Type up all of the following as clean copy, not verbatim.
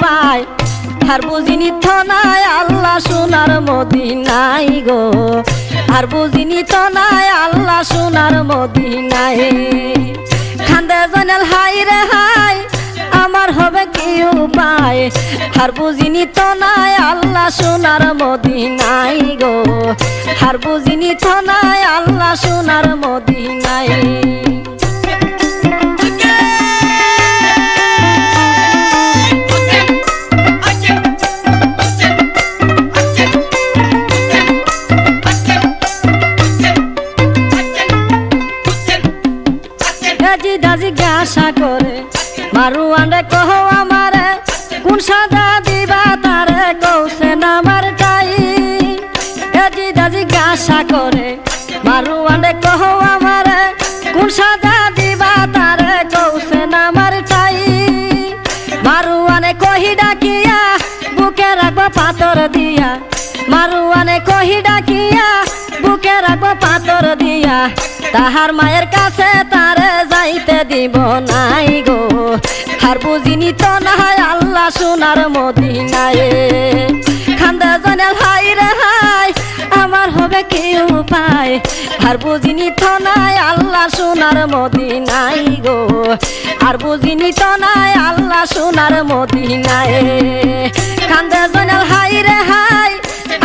উপায় আর বুঝিনি তো নাই আল্লাহ সোনার মদিনায় গো আর বুঝিনি তো নাই আল্লাহ সোনার মদিনায় খান্দে জয়নাল হাই রে হাই আমার হবে কি উপায় আর বুঝিনি তো নাই আল্লাহ সোনার মদিনায় গো আর বুঝিনি তো নাই আল্লাহ সোনার মদিনায় জিজ্ঞাসা করে মারুয়ানে কহ আমারে কোন সাদা দিবা তারে কৌছে নামার টাই জিজ্ঞাসা করে মারুয়ানে কহ আমারে কোন সাদা দিবা তারে কৌছে নামার টাই মারুয়ানে কহি ডাকিয়া বুকে রাখবো পাথর দিয়া মারুয়ানে কহি ডাকিয়া বুকে রাখবো পাথর দিয়া তাহার মায়ের কাছে তারে যাইতে দিব নাই গো আর বুঝিনি তো নাই আল্লাহ সোনার মদিনায় খান্দে জয়নাল হাই রে হাই আমার হবে কি উপায় আর বুঝিনি তো নাই আল্লাহ সোনার মদিনায় গো আর বুঝিনি তো নাই আল্লাহ সোনার মদিনায় খান্দে জয়নাল হাই রে হাই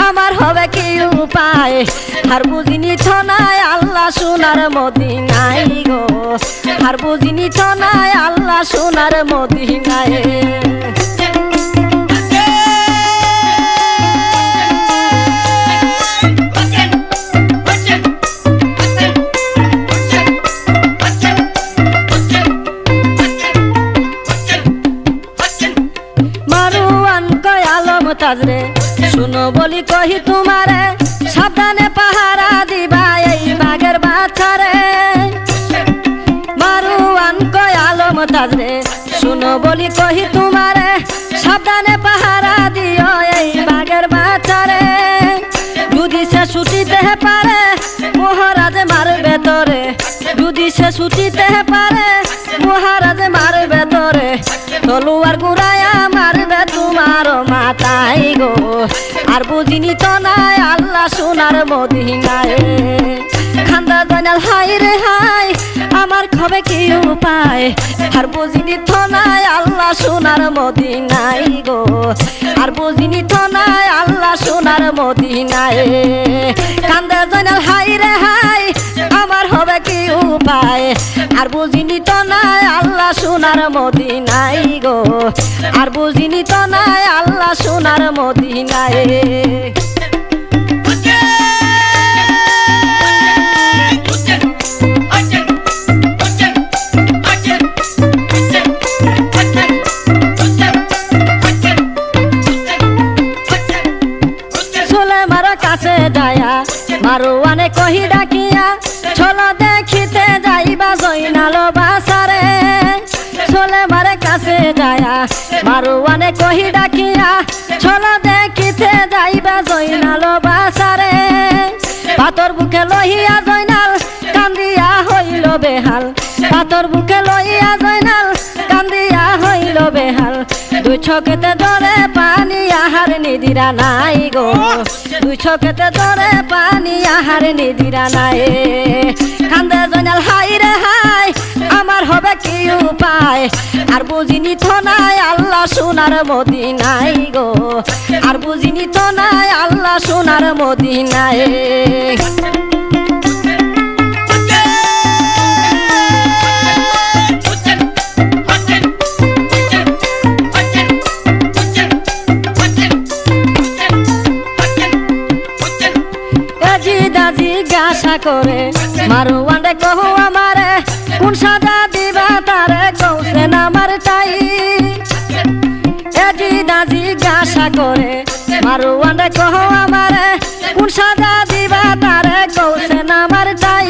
আমার হবে কি উপায় আর বুঝিনি তো নাই আল্লাহ সোনার মদিনায় গো আর বুঝিনি তো নাই আল্লাহ সোনার মদিনায় মারুয়ান কয় আলম তাজরে শুনো বলি কহি তোমারে সাবধানে পাহারা দিবা এই বাঘের বাচ্চারে মারুয়ান কয় আলম তাজরে শুনো বলি কহি তোমারে সাবধানে পাহারা দিও এই বাঘের বাচ্চারে যদি সে ছুটিতে পারে মহারাজে মারবে তোরে যদি সে ছুটিতে পারে মহারাজে মারবে তোরে তলুয়ার গুড়াইয়া মারবে তোমার মাথায় গো আর বুঝিনি তো নাই আল্লাহ সোনার মদিনায় খান্দে জয়নাল হাই রে হাই আমার হবে কি উপায় আর বুঝিনি তো নাই আল্লাহ সোনার মদিনায় গো আর বুঝিনি তো নাই আল্লাহ সোনার মদিনায় খান্দে জয়নাল হাই রে হাই আমার হবে কি উপায় আর বুঝিনি তো নাই আল্লাহ সোনার মদিনায় গো আর বুঝিনি তো নাই আল্লাহ সোনার মদিনায় মারুয়ানে কহি ডাকিয়া চলো দেখিতে যাইবা জয়নাল বাসারে চলে মারে কাছে যায়া মারুয়ানে কহি ডাকিয়া চলো দেখিতে যাইবা জয়নাল বাসারে পাথর বুকে লইয়া জয়নাল কান্দিয়া হইল বেহাল পাথর বুকে লইয়া জয়নাল কান্দিয়া হইল বেহাল দুই চোখেতে ধরে পানি আহার নিদিরা নাই গো দুই চোখেতে ধরে পানি আহার নিদিরা নাই কান্দে জয়নাল হাই রে হাই আমার হবে কি উপায় আর বুঝিনি তো নাই আল্লাহ সোনার মদিনায় গো আর বুঝিনি তো নাই আল্লাহ সোনার মদিনায় জিজ্ঞাসা করে মারুয়ানে কহ আমারে কোন সাদা দিবা তারে কৌছে নামার টাই জিজ্ঞাসা করে মারুয়ানে কহ আমারে কোন সাদা দিবা তারে কৌছে নামার টাই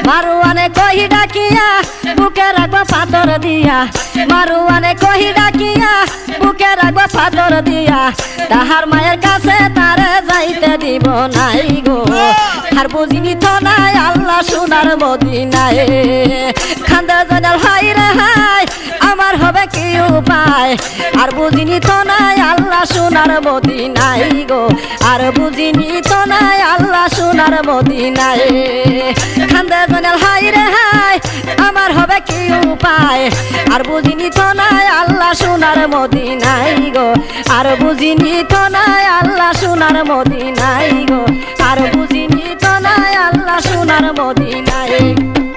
মারুয়ানে কহি ডাকিয়া বুকে রাখবো পাথর দিয়া মারুয়ানে কহি ডাকিয়া বুকে রাখবো পাথর দিয়া তাহার মায়ের কাছে তারে যাইতে দিব নাই গো আর বুঝিনি তো নাই আল্লাহ সোনার মদিনায় খান্দে জয়নাল হাই রে হাই আমার আমার হবে কি উপায় আর বুঝিনি তো নাই আল্লাহ সোনার মদিনায় গো আর বুঝিনি তো নাই আল্লাহ সোনার মদিনায় খান্দে জনেল হাই রে হাই আমার হবে কি উপায় আর বুঝিনি তো নাই আল্লাহ সোনার মদিনায় গো আর বুঝিনি তো নাই আল্লাহ সোনার মদিনায় গো আর বুঝিনি তো নাই আল্লাহ সোনার মদিনায়